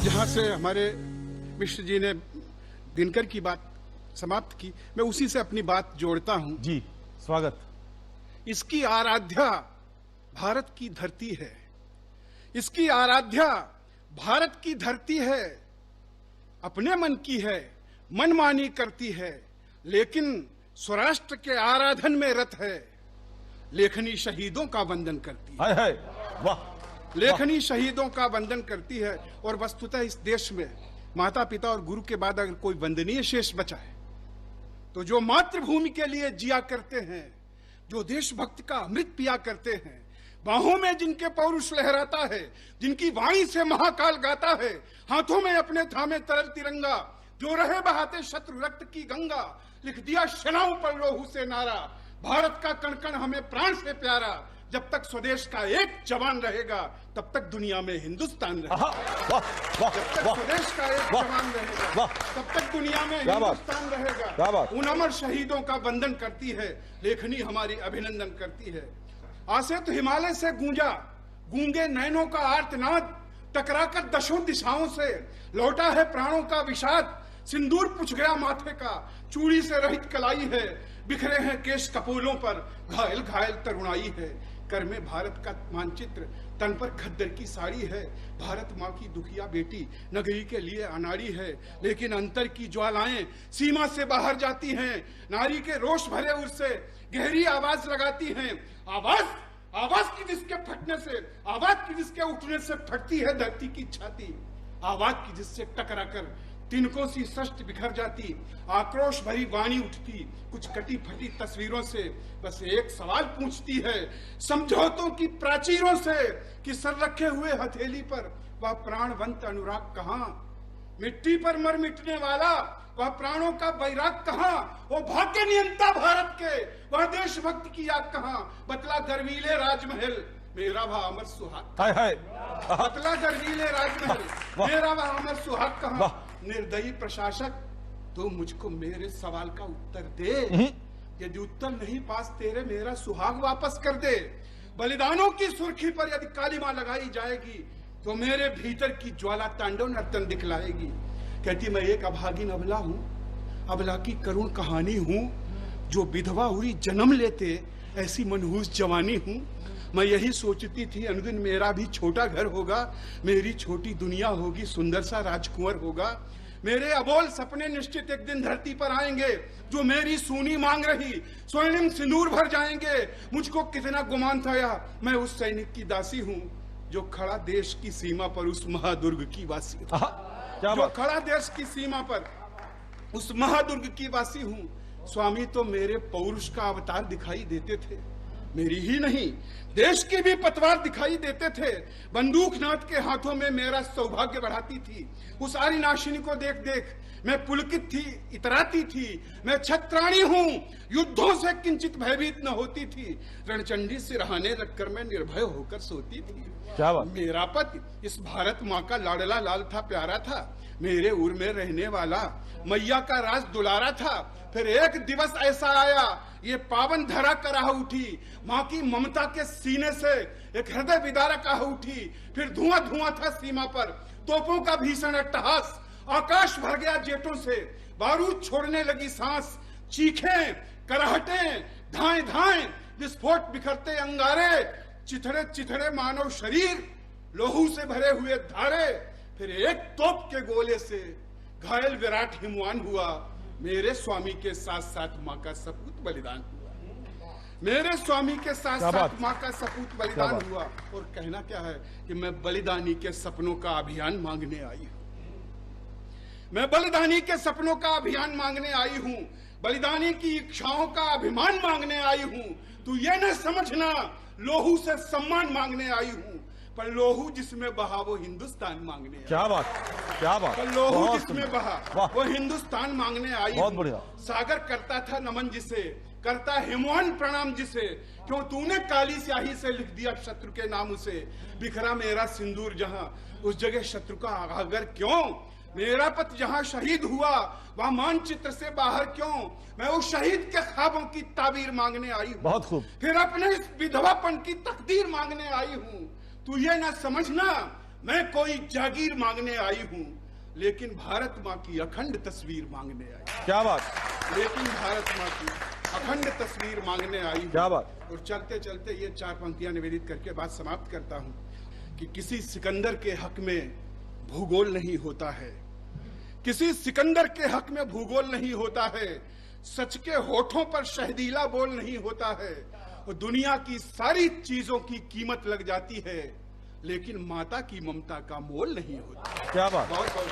जहां से हमारे मिश्र जी ने दिनकर की बात समाप्त की, मैं उसी से अपनी बात जोड़ता हूं। जी, स्वागत। इसकी आराध्या भारत की धरती है, इसकी आराध्या भारत की धरती है। अपने मन की है, मनमानी करती है, लेकिन स्वराष्ट्र के आराधन में रत है। लेखनी शहीदों का वंदन करती है। हाय हाय, वाह। लेखनी शहीदों का वंदन करती है। और वस्तुतः इस देश में माता पिता और गुरु के बाद अगर कोई वंदनीय शेष बचा है तो जो मातृभूमि के लिए जिया करते हैं, जो देशभक्ति का अमृत पिया करते हैं, बाहों में जिनके पौरुष लहराता है, जिनकी वाणी से महाकाल गाता है, हाथों में अपने थामे तरल तिरंगा, जो रहे बहाते शत्रु रक्त की गंगा, लिख दिया सेनाओं पर लोहू से नारा, भारत का कण कण हमें प्राण से प्यारा। जब तक स्वदेश का एक जवान रहेगा तब तक दुनिया में हिंदुस्तान रहेगा। जब तक स्वदेश का एक जवान रहेगा तब तक दुनिया में हिंदुस्तान रहेगा। उन अमर शहीदों का वंदन करती है लेखनी, हमारी अभिनंदन करती है। आसे तो हिमालय से गूंजा गूंगे नैनों का आर्तनाद, टकराकर दशों दिशाओं से लौटा है प्राणों का विषाद। सिंदूर पुछ गया माथे का, चूड़ी से रहित कलाई है, बिखरे हैं केश कपोलों पर, घायल घायल तरुणाई है। कर में भारत का मानचित्र, तन पर खद्दर की साड़ी है। भारत माँ की दुखिया बेटी नगरी के लिए अनाड़ी है, लेकिन अंतर की ज्वालाएं सीमा से बाहर जाती हैं। नारी के रोष भरे उर से गहरी आवाज लगाती हैं। आवाज की जिसके फटने से, आवाज की जिसके उठने से फटती है धरती की छाती, आवाज की जिससे टकराकर तिनकों सी सृष्टि बिखर जाती। आक्रोश भरी वाणी उठती कुछ कटी फटी तस्वीरों से, बस एक सवाल पूछती है समझौतों की प्राचीरों से कि सर रखे हुए हथेली पर वह प्राणवंत अनुराग कहाँ? मिट्टी पर मर मिटने वाला वह प्राणों का बैराग कहाँ? वो भाग्य नियंता भारत के वह देशभक्ति की याद कहाँ? बतला गर्वीले राजमहल मेरा वह अमर सुहाग। हाय हाय, बतला गर्वीले राजमहल मेरा वह अमर सुहाग कहाँ? निर्दयी प्रशासक तो मुझको मेरे सवाल का उत्तर दे। यदि उत्तर नहीं पास तेरे, मेरा सुहाग वापस कर दे। बलिदानों की सुर्खी पर यदि कालीमा लगाई जाएगी तो मेरे भीतर की ज्वाला तांडव नर्तन दिखलाएगी। कहती मैं एक अभागिन अबला हूँ, अबला की करुण कहानी हूँ, जो विधवा हुई जन्म लेते ऐसी मनहूस जवानी हूँ। मैं यही सोचती थी अनुदिन मेरा भी छोटा घर होगा, मेरी छोटी दुनिया होगी, सुंदर सा राजकुंवर होगा। मेरे अबोल सपने निश्चित एक दिन धरती पर आएंगे, जो मेरी सूनी मांग रही स्वर्णिम सिंदूर भर जाएंगे। मुझको कितना गुमान था या मैं उस सैनिक की दासी हूँ जो खड़ा देश की सीमा पर उस महादुर्ग की वासी, जो खड़ा देश की सीमा पर उस महादुर्ग की वासी हूँ। स्वामी तो मेरे पौरुष का अवतार दिखाई देते थे, मेरी ही नहीं देश की भी पतवार दिखाई देते थे। बंदूकनाथ के हाथों में मेरा सौभाग्य बढ़ाती थी। उस आरी नाशिनी को देख देख मैं पुलकित थी, इतराती थी। मैं छत्राणी हूँ, युद्धों से किंचित भयभीत न होती थी। रणचंडी सिरहाने रखकर मैं निर्भय होकर सोती थी। क्या बात? मेरा पति इस भारत माँ का लाडला लाल था, प्यारा था, मेरे उर में रहने वाला, मैया का राज दुलारा था। फिर एक दिवस ऐसा आया, ये पावन धरा कराह उठी, माँ की ममता के सीने से एक हृदय विदारक आह उठी। फिर धुआं धुआं था सीमा पर, तोपों का भीषण अट्टहास, आकाश भर गया जेटों से, बारूद छोड़ने लगी सांस। चीखें, कराहटें, धाएं धाएं, विस्फोट बिखरते अंगारे, चिथड़े चिथड़े मानव शरीर, लोहू से भरे हुए धारे। फिर एक तोप के गोले से घायल विराट हिमवान हुआ। मेरे स्वामी के साथ साथ माँ का सपूत बलिदान हुआ। मेरे स्वामी के साथ साथ माँ का सपूत बलिदान हुआ। और कहना क्या है कि मैं बलिदानी के सपनों का अभियान मांगने आई हूँ। मैं बलिदानी के सपनों का अभियान मांगने आई हूँ, बलिदानी की इच्छाओं का अभिमान मांगने आई हूँ। तू ये न समझना लोहू से सम्मान मांगने आई हूँ, पर लोहू जिसमें बहा वो हिंदुस्तान मांगने आई। क्या बात, क्या बात। पर लोहू जिसमें बहा वो हिंदुस्तान मांगने आई। बहुत बढ़िया। सागर करता था नमन जिसे, करता हिमवान प्रणाम जिसे, क्यों तूने काली स्याही से लिख दिया शत्रु के नाम उसे। बिखरा मेरा सिंदूर जहां, उस जगह शत्रु का आगागर क्यों? मेरा पति जहां शहीद हुआ वहां मानचित्र से बाहर क्यों? मैं उस शहीद के ख्वाबों की ताबीर मांगने आई हूँ। बहुत खूब। फिर अपने इस विधवापन की तकदीर मांगने आई हूँ। तू ये ना समझना मैं कोई जागीर मांगने आई हूं, लेकिन भारत मां की अखंड तस्वीर मांगने आई। क्या बात, लेकिन भारत मां की अखंड तस्वीर मांगने आई हूं। क्या बात। और चलते चलते ये 4 पंक्तियां निवेदित करके बात समाप्त करता हूं कि किसी सिकंदर के हक में भूगोल नहीं होता है, किसी सिकंदर के हक में भूगोल नहीं होता है, सच के होठों पर शहदीला बोल नहीं होता है। और दुनिया की सारी चीजों की कीमत लग जाती है, लेकिन माता की ममता का मोल नहीं होता। क्या बात। बहुत बहुत